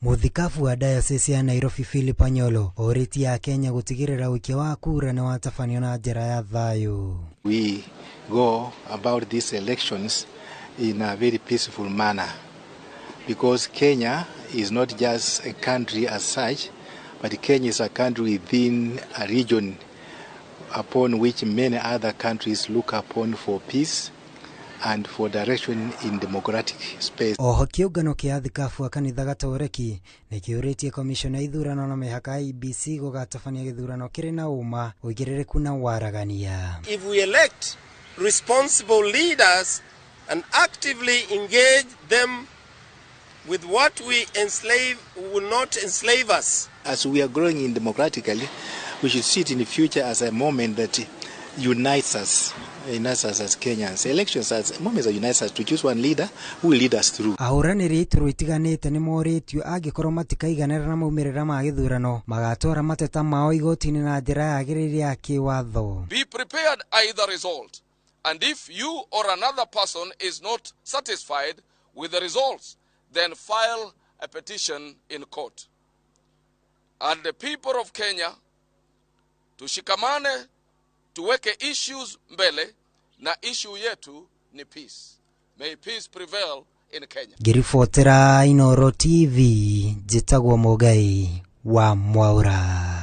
Muthikafu wa diocese ya Nairobi Philip Anyolo oriti ya Akenya gutigirira wiki wa kura na watafanio na njira ya thayū. We go about these elections in a very peaceful manner because Kenya is not just a country as such, but Kenya is a country within a region upon which many other countries look upon for peace and for direction in democratic space. Oho kiungano kia thikafu kanitha gatoreki nikiuritie komishona ithurano na mihaka IEBC gugatafania githurano kiri na uma uigirireku na waragania. If we elect responsible leaders and actively engage them with what we enslave will not enslave us. As we are growing in democratically, we should see it in the future as a moment that unites us as Kenyans. Elections as moments that unites us to choose one leader who will lead us through. Ahuraniri ituru itiganite ni moritio agikorwo matikaiganira na maumirira ma githurano magatora mateta mao igotini na njira yagiriri ya kiwatho. Be prepared either result, and if you or another person is not satisfied with the results, then file a petition in court. And the people of Kenya tushikamane, tuweke issues mbele, na issue yetu ni peace. May peace prevail in Kenya. Girifotera Inoro TV, jitagwo Mugai wa Mwaura.